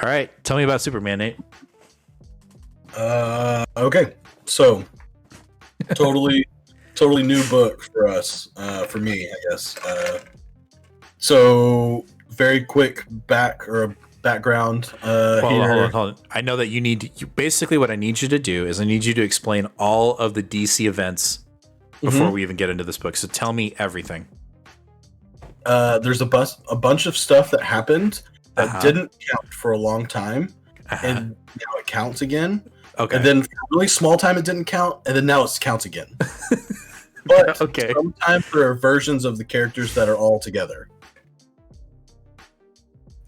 All right, tell me about Superman, Nate. Okay. So totally, totally new book for us. For me, I guess. So very quick background Well, hold on, here. hold on. I know that basically what I need you to do is I need you to explain all of the DC events before hmm we even get into this book. So tell me everything. There's a bunch of stuff that happened Uh that huh. didn't count for a long time, Uh huh. and now it counts again. And Okay. then for a really small time it didn't count, and then now it counts again. But Okay. sometimes there are versions of the characters that are all together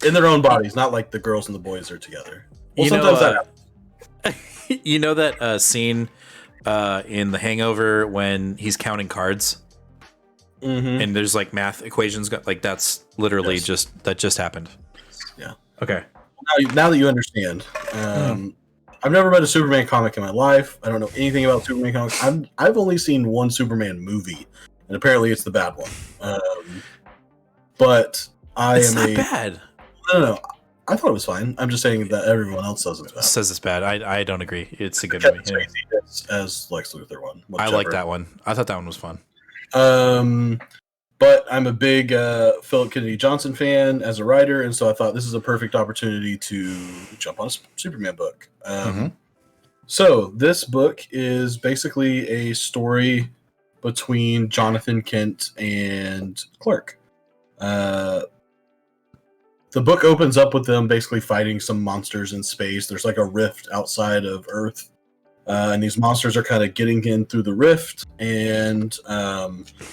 in their own bodies, not like the girls and the boys are together. Well, You know, sometimes that happens. you know that scene in The Hangover when he's counting cards Mm-hmm. and there's like math equations. Like that's literally Yes. that just happened. Yeah. Okay. Now that you understand, Mm. I've never read a Superman comic in my life. I don't know anything about Superman comics. I've only seen one Superman movie, and apparently it's the bad one. But I It's am not a bad. no. I thought it was fine. I'm just saying that everyone else says it's bad. Says it's bad. I don't agree. It's a good Kevin movie. Anyway, Spacey as Lex Luthor one. I like Whichever. that one. I thought that one was fun. Um, but I'm a big Phillip Kennedy Johnson fan as a writer, and so I thought this is a perfect opportunity to jump on a Superman book. Mm-hmm. So this book is basically a story between Jonathan Kent and Clark. Uh, the book opens up with them basically fighting some monsters in space. There's like a rift outside of Earth, and these monsters are kind of getting in through the rift. And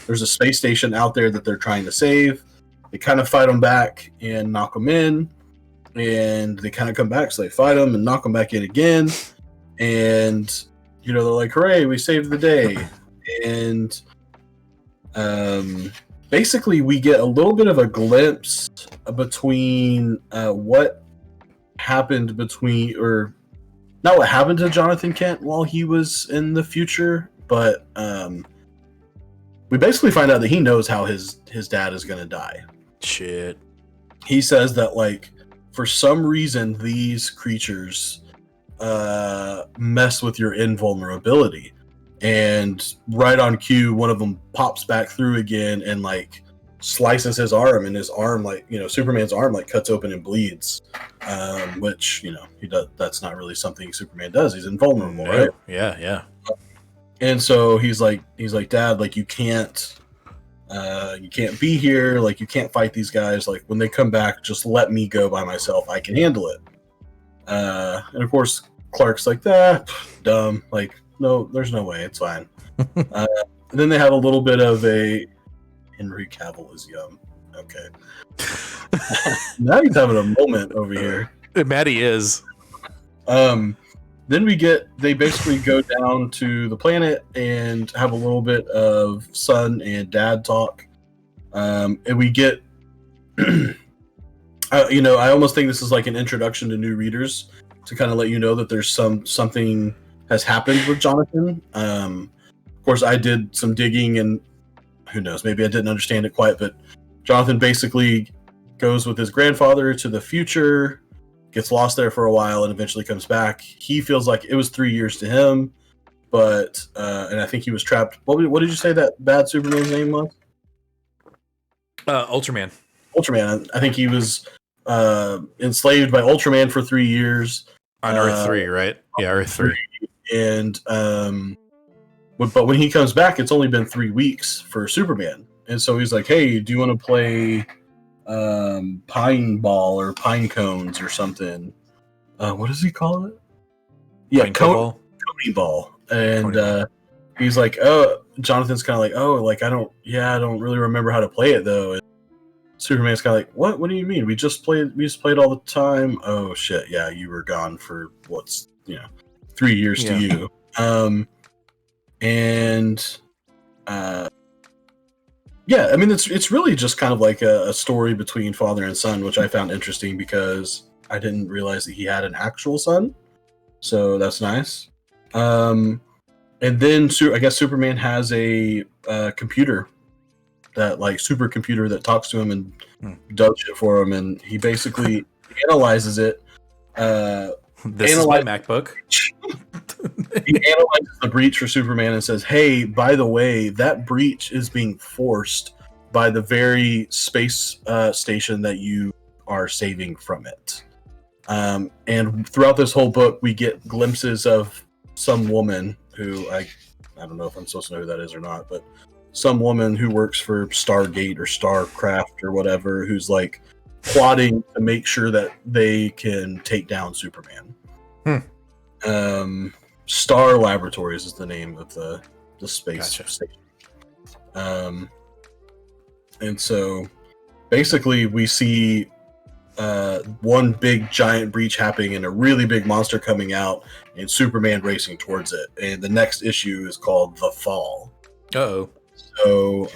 there's a space station out there that they're trying to save. They kind of fight them back and knock them in, and they kind of come back, so they fight them and knock them back in again. And they're like, "Hooray, we saved the day!" And basically, we get a little bit of a glimpse between what happened between, or not what happened to Jonathan Kent while he was in the future, but we basically find out that he knows how his dad is going to die. Shit. He says that, like, for some reason, these creatures mess with your invulnerability, and right on cue, one of them pops back through again and like slices his arm, and his arm, like, Superman's arm, like, cuts open and bleeds, which he does. That's not really something Superman does. He's invulnerable, right? Yeah. And so he's like, Dad, like, you can't be here, like, you can't fight these guys, like, when they come back, just let me go by myself, I can handle it. And of course Clark's like, that dumb, like, no, there's no way, it's fine. And then they have a little bit of a Henry Cavill is young. Okay. Now he's having a moment over here. Maddie is. Then they basically go down to the planet and have a little bit of son and dad talk. And we get, I almost think this is like an introduction to new readers to kind of let you know that there's something has happened with Jonathan. Of course, I did some digging, and who knows, maybe I didn't understand it quite, but Jonathan basically goes with his grandfather to the future, gets lost there for a while, and eventually comes back. He feels like it was 3 years to him, but and I think he was trapped. What did you say that bad Superman's name was? Ultraman. Ultraman. I think he was enslaved by Ultraman for 3 years On Earth 3, right? Yeah, Earth 3. and but when he comes back, it's only been 3 weeks for Superman, and so he's like, "Hey, do you want to play pine ball or pine cones or something?" What does he call it? Yeah, Ball. Coney ball. And he's like, "Oh," Jonathan's kind of like, "Oh, like I don't really remember how to play it though." And Superman's kind of like, "What do you mean? We just played all the time." Oh shit, yeah, you were gone for 3 years to you. Yeah, I mean, it's really just kind of like a story between father and son, which I found interesting because I didn't realize that he had an actual son, so that's nice. And then I guess Superman has a computer, that like supercomputer that talks to him and does shit for him, and he basically analyzes it This is my MacBook. He analyzes the breach for Superman and says, "Hey, by the way, that breach is being forced by the very space station that you are saving from it." And throughout this whole book, we get glimpses of some woman who I don't know if I'm supposed to know who that is or not, but some woman who works for Stargate or Starcraft or whatever, who's like plotting to make sure that they can take down Superman. Star Laboratories is the name of the space station. And so basically we see one big giant breach happening and a really big monster coming out and Superman racing towards it. And the next issue is called The Fall. Uh-oh. So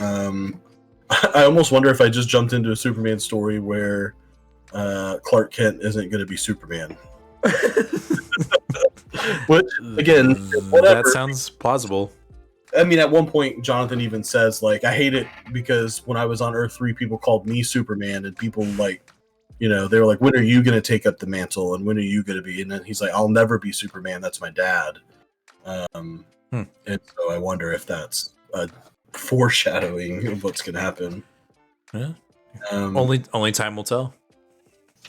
I almost wonder if I just jumped into a Superman story where Clark Kent isn't going to be Superman. Which, again, whatever. That sounds plausible. I mean, at one point, Jonathan even says, like, I hate it because when I was on Earth 3, people called me Superman, and people, like, you know, they were like, when are you going to take up the mantle, and when are you going to be? And then he's like, I'll never be Superman. That's my dad. And so I wonder if that's a foreshadowing of what's going to happen. Yeah. Only time will tell.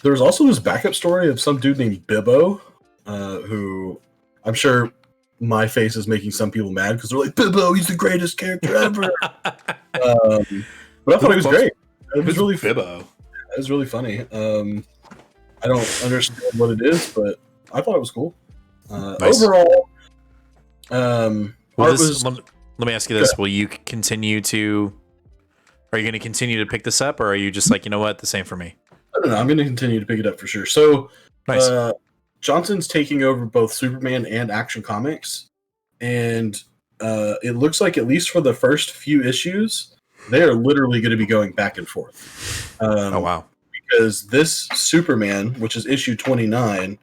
There's also this backup story of some dude named Bibbo, who I'm sure my face is making some people mad because they're like, Bibbo, he's the greatest character ever. But I thought he was great. It was really Bibbo. It was really funny. I don't understand what it is, but I thought it was cool. Nice. Overall, let me ask you this: will you continue to? Are you going to continue to pick this up, or are you just like, you know what, the same for me? I don't know. I'm going to continue to pick it up for sure. So, nice. Johnson's taking over both Superman and Action Comics, and it looks like, at least for the first few issues, they are literally going to be going back and forth. Oh, wow. Because this Superman, which is issue 29,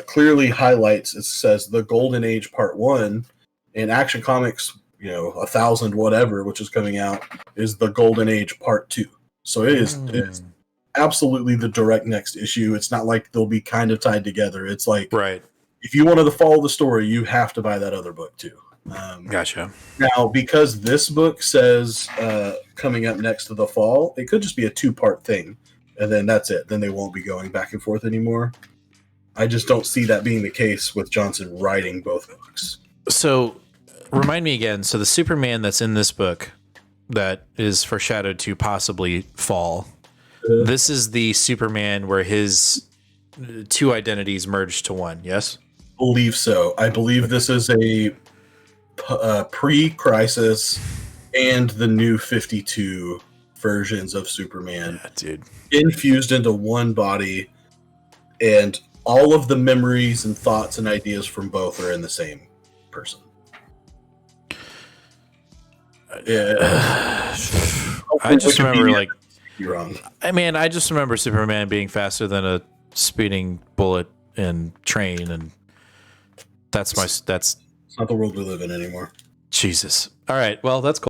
clearly highlights, it says the Golden Age Part 1, and Action Comics, 1000 whatever, which is coming out, is the Golden Age Part 2. So it is absolutely the direct next issue. It's not like they'll be kind of tied together. It's like, right, if you wanted to follow the story, you have to buy that other book too. Gotcha. Now, because this book says coming up next to The Fall, it could just be a 2-part thing, and then that's it. Then they won't be going back and forth anymore. I just don't see that being the case with Johnson writing both books. So, remind me again. So the Superman that's in this book that is foreshadowed to possibly fall, this is the Superman where his two identities merged to one, yes? I believe so. I believe this is a pre-Crisis and the new 52 versions of Superman, dude, infused into one body, and all of the memories and thoughts and ideas from both are in the same person. Yeah. I just remember, like, you're wrong. I just remember Superman being faster than a speeding bullet and train, and that's It's not the world we live in anymore. Jesus. All right, well, that's cool.